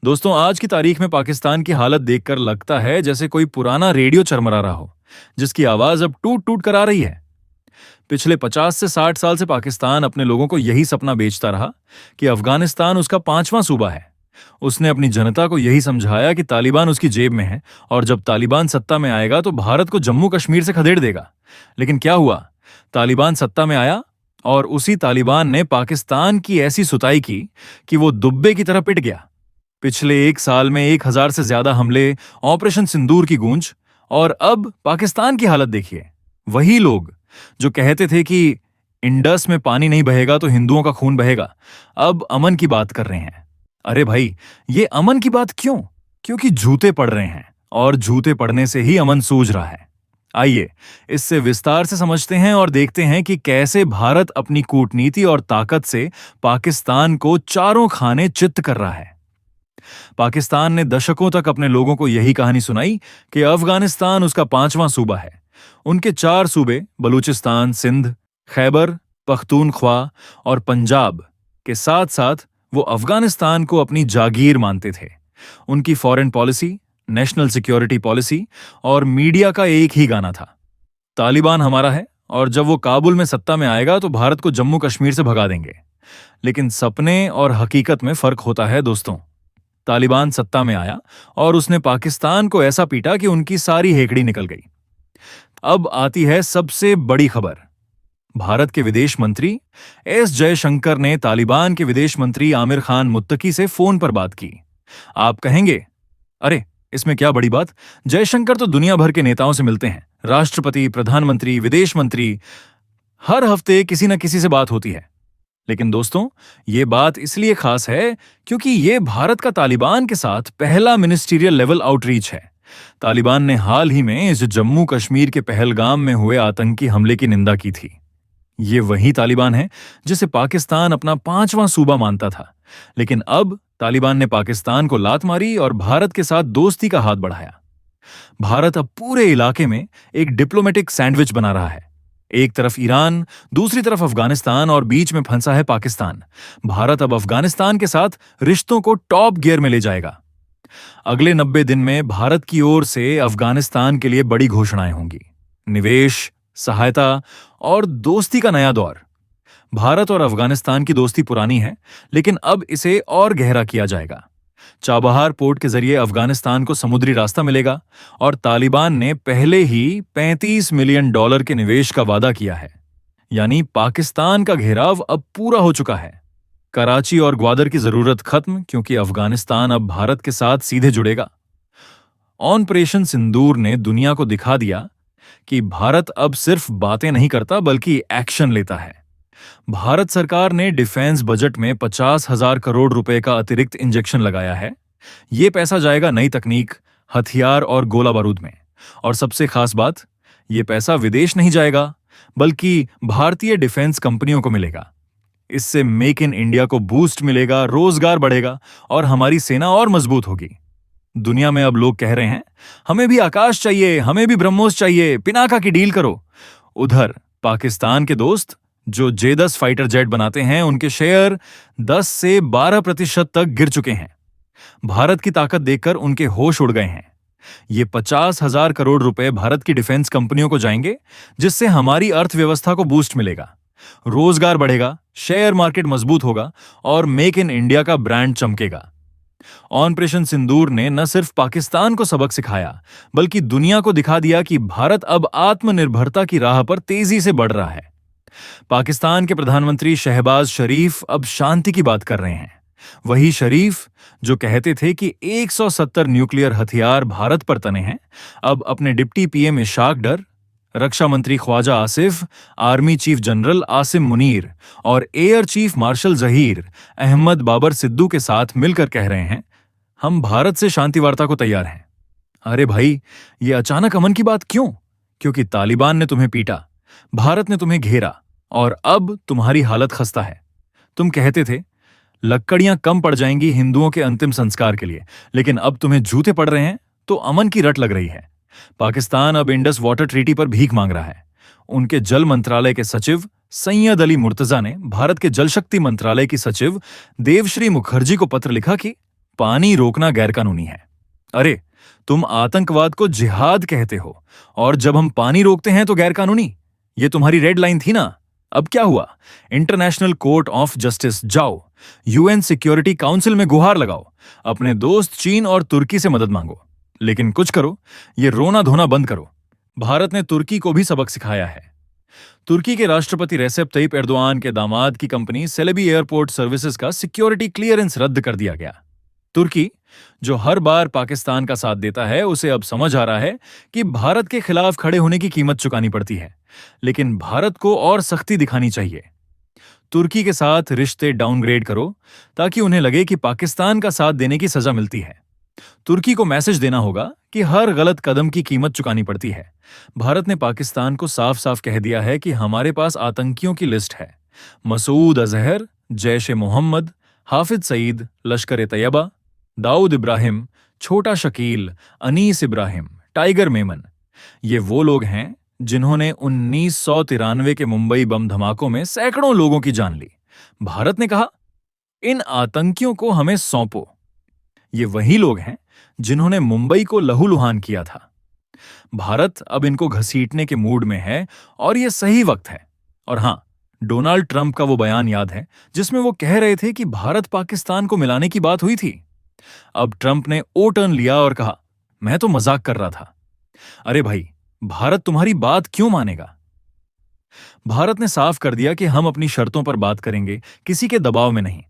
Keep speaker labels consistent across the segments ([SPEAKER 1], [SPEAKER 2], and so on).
[SPEAKER 1] दोस्तों, आज की तारीख में पाकिस्तान की हालत देखकर लगता है जैसे कोई पुराना रेडियो चरमरा रहा हो, जिसकी आवाज अब टूट टूट कर आ रही है। पिछले 50 से 60 साल से पाकिस्तान अपने लोगों को यही सपना बेचता रहा कि अफगानिस्तान उसका 5वां सूबा है। उसने अपनी जनता को यही समझाया कि तालिबान उसकी जेब में है और जब तालिबान सत्ता में आएगा तो भारत को जम्मू कश्मीर से खदेड़ देगा। लेकिन क्या हुआ? तालिबान सत्ता में आया और उसी तालिबान ने पाकिस्तान की ऐसी सुताई की कि वो दुब्बे की तरह पिट गया। पिछले 1 साल में 1000 से ज्यादा हमले, ऑपरेशन सिंदूर की गूंज, और अब पाकिस्तान की हालत देखिए। वही लोग जो कहते थे कि इंडस में पानी नहीं बहेगा तो हिंदुओं का खून बहेगा, अब अमन की बात कर रहे हैं। अरे भाई, ये अमन की बात क्यों? क्योंकि जूते पड़ रहे हैं और जूते पड़ने से ही अमन सूझ रहा है। आइए इससे विस्तार से समझते हैं और देखते हैं कि कैसे भारत अपनी कूटनीति और ताकत से पाकिस्तान को चारों खाने चित्त कर रहा है। पाकिस्तान ने दशकों तक अपने लोगों को यही कहानी सुनाई कि अफगानिस्तान उसका 5वां सूबा है। उनके 4 सूबे बलूचिस्तान, सिंध, खैबर पख्तूनख्वा और पंजाब के साथ साथ वो अफगानिस्तान को अपनी जागीर मानते थे। उनकी foreign policy, national security policy और मीडिया का एक ही गाना था, तालिबान हमारा है और जब वो काबुल में सत्ता में आएगा तो भारत को जम्मू कश्मीर से भगा देंगे। लेकिन सपने और हकीकत में फर्क होता है दोस्तों। तालिबान सत्ता में आया और उसने पाकिस्तान को ऐसा पीटा कि उनकी सारी हेकड़ी निकल गई। अब आती है सबसे बड़ी खबर। भारत के विदेश मंत्री एस जयशंकर ने तालिबान के विदेश मंत्री आमिर खान मुत्तकी से फोन पर बात की। आप कहेंगे, अरे इसमें क्या बड़ी बात? जयशंकर तो दुनिया भर के नेताओं से मिलते हैं, राष्ट्रपति, प्रधानमंत्री, विदेश मंत्री, हर हफ्ते किसी न किसी से बात होती है। लेकिन दोस्तों, ये बात इसलिए खास है क्योंकि ये भारत का तालिबान के साथ पहला मिनिस्टीरियल लेवल आउटरीच है। तालिबान ने हाल ही में इस जम्मू कश्मीर के पहलगाम में हुए आतंकी हमले की निंदा की थी। ये वही तालिबान है जिसे पाकिस्तान अपना 5वां सूबा मानता था। लेकिन अब तालिबान ने पाकिस्तान को लात मारी और भारत के साथ दोस्ती का हाथ बढ़ाया। भारत अब पूरे इलाके में एक डिप्लोमेटिक सैंडविच बना रहा है। एक तरफ ईरान, दूसरी तरफ अफगानिस्तान और बीच में फंसा है पाकिस्तान। भारत अब अफगानिस्तान के साथ रिश्तों को टॉप गियर में ले जाएगा। अगले 90 दिन में भारत की ओर से अफगानिस्तान के लिए बड़ी घोषणाएं होंगी। निवेश, सहायता और दोस्ती का नया दौर। भारत और अफगानिस्तान की दोस्ती पुरानी है, लेकिन अब इसे और गहरा किया जाएगा। चाबहार पोर्ट के जरिए अफगानिस्तान को समुद्री रास्ता मिलेगा और तालिबान ने पहले ही $35 मिलियन के निवेश का वादा किया है। यानी पाकिस्तान का घेराव अब पूरा हो चुका है। कराची और ग्वादर की जरूरत खत्म, क्योंकि अफगानिस्तान अब भारत के साथ सीधे जुड़ेगा। ऑपरेशन सिंदूर ने दुनिया को दिखा दिया कि भारत अब सिर्फ बातें नहीं करता बल्कि एक्शन लेता है। भारत सरकार ने डिफेंस बजट में 50,000 करोड़ रुपए का अतिरिक्त इंजेक्शन लगाया है। यह पैसा जाएगा नई तकनीक, हथियार और गोला बारूद में। और सबसे खास बात, यह पैसा विदेश नहीं जाएगा बल्कि भारतीय डिफेंस कंपनियों को मिलेगा। इससे मेक इन इंडिया को बूस्ट मिलेगा, रोजगार बढ़ेगा और हमारी सेना और मजबूत होगी। दुनिया में अब लोग कह रहे हैं, हमें भी आकाश चाहिए, हमें भी ब्रह्मोस चाहिए, पिनाका की डील करो। उधर पाकिस्तान के दोस्त जो J-10 फाइटर जेट बनाते हैं, उनके शेयर 10 से 12% तक गिर चुके हैं। भारत की ताकत देखकर उनके होश उड़ गए हैं। ये 50,000 करोड़ रुपए भारत की डिफेंस कंपनियों को जाएंगे, जिससे हमारी अर्थव्यवस्था को बूस्ट मिलेगा, रोजगार बढ़ेगा, शेयर मार्केट मजबूत होगा और मेक इन इंडिया का ब्रांड चमकेगा। ऑपरेशन सिंदूर ने न सिर्फ पाकिस्तान को सबक सिखाया, बल्कि दुनिया को दिखा दिया कि भारत अब आत्मनिर्भरता की राह पर तेजी से बढ़ रहा है। पाकिस्तान के प्रधानमंत्री शहबाज शरीफ अब शांति की बात कर रहे हैं। वही शरीफ जो कहते थे कि 170 न्यूक्लियर हथियार भारत पर तने हैं, अब अपने डिप्टी पीएम इशाक डर, रक्षा मंत्री Khawaja Asif, army chief general Asim Munir और air chief marshal Zaheer Ahmed Babar Sidhu के साथ मिलकर कह रहे हैं, हम भारत से शांति वार्ता को तैयार हैं। अरे भाई, ये अचानक अमन की बात क्यों? क्योंकि तालिबान ने तुम्हें पीटा, भारत ने तुम्हें घेरा और अब तुम्हारी हालत खस्ता है। तुम कहते थे लकड़ियां कम पड़ जाएंगी हिंदुओं के अंतिम संस्कार के लिए, लेकिन अब तुम्हें जूते पड़ रहे हैं तो अमन की रट लग रही है। पाकिस्तान अब इंडस वाटर ट्रीटी पर भीख मांग रहा है। उनके जल मंत्रालय के सचिव सैयद अली मुर्तजा ने भारत के जल शक्ति मंत्रालय की सचिव देवश्री मुखर्जी को पत्र लिखा कि पानी रोकना गैरकानूनी है। अरे, तुम आतंकवाद को जिहाद कहते हो और जब हम पानी रोकते हैं तो गैरकानूनी? ये तुम्हारी रेड लाइन थी ना। अब क्या हुआ? इंटरनेशनल कोर्ट ऑफ जस्टिस जाओ, यूएन सिक्योरिटी काउंसिल में गुहार लगाओ, अपने दोस्त चीन और तुर्की से मदद मांगो। लेकिन कुछ करो, ये रोना धोना बंद करो। भारत ने तुर्की को भी सबक सिखाया है। तुर्की के राष्ट्रपति रेसेप तय्यिप एर्दोआन के दामाद की कंपनी सेलेबी एयरपोर्ट सर्विसेज का सिक्योरिटी क्लियरेंस रद्द कर दिया गया। तुर्की, जो हर बार पाकिस्तान का साथ देता है, उसे अब समझ आ रहा है कि भारत के खिलाफ खड़े होने की कीमत चुकानी पड़ती है, लेकिन भारत को और सख्ती दिखानी चाहिए। तुर्की के साथ रिश्ते डाउनग्रेड करो ताकि उन्हें लगे कि पाकिस्तान का साथ देने की सजा मिलती है। तुर्की को मैसेज देना होगा कि हर गलत कदम की कीमत चुकानी पड़ती है। भारत ने पाकिस्तान को साफ साफ कह दिया है कि हमारे पास आतंकियों की लिस्ट है। मसूद अजहर, जैश ए मोहम्मद, हाफिज सईद, लश्कर ए तैयबा, दाऊद इब्राहिम, छोटा शकील, अनीस इब्राहिम, टाइगर मेमन। ये वो लोग हैं जिन्होंने 1993 के मुंबई बम धमाकों में सैकड़ों लोगों की जान ली। भारत ने कहा, इन आतंकियों को हमें सौंपो। ये वही लोग हैं जिन्होंने मुंबई को लहूलुहान किया था। भारत अब इनको घसीटने के मूड में है और यह सही वक्त है। और हां, डोनाल्ड ट्रंप का वो बयान याद है जिसमें वो कह रहे थे कि भारत पाकिस्तान को मिलाने की बात हुई थी। अब ट्रंप ने ओ टर्न लिया और कहा, मैं तो मजाक कर रहा था। अरे भाई, भारत तुम्हारी बात क्यों मानेगा? भारत ने साफ कर दिया कि हम अपनी शर्तों पर बात करेंगे, किसी के दबाव में नहीं।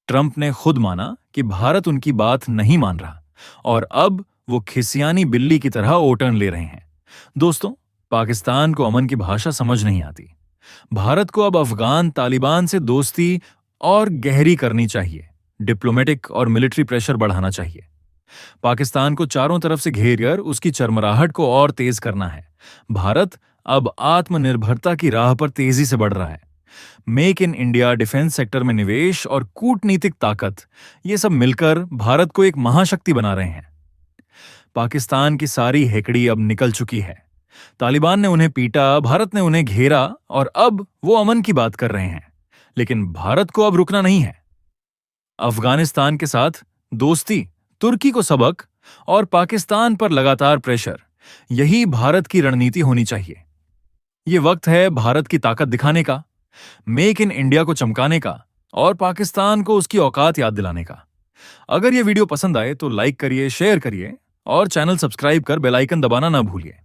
[SPEAKER 1] ट्रंप ने खुद माना कि भारत उनकी बात नहीं मान रहा और अब वो खिसियानी बिल्ली की तरह ओ टर्न ले रहे हैं। दोस्तों, पाकिस्तान को अमन की भाषा समझ नहीं आती। भारत को अब अफगान तालिबान से दोस्ती और गहरी करनी चाहिए, डिप्लोमेटिक और मिलिट्री प्रेशर बढ़ाना चाहिए। पाकिस्तान को चारों तरफ से घेर कर उसकी चरमराहट को और तेज करना है। भारत अब आत्मनिर्भरता की राह पर तेजी से बढ़ रहा है। Make in India, defence sector में निवेश और कूटनीतिक ताकत, ये सब मिलकर भारत को एक महाशक्ति बना रहे हैं। पाकिस्तान की सारी हेकड़ी अब निकल चुकी है। तालिबान ने उन्हें पीटा, भारत ने उन्हें घेरा और अब वो अमन की बात कर रहे हैं। लेकिन भारत को अब रुकना नहीं है। अफगानिस्तान के साथ दोस्ती, तुर्की को सबक और पाकिस्तान पर लगातार प्रेशर, यही भारत की रणनीति होनी चाहिए। ये वक्त है भारत की ताकत दिखाने का, मेक इन इंडिया को चमकाने का और पाकिस्तान को उसकी औकात याद दिलाने का। अगर ये वीडियो पसंद आए तो लाइक करिए, शेयर करिए और चैनल सब्सक्राइब कर बेल आइकन दबाना ना भूलिए।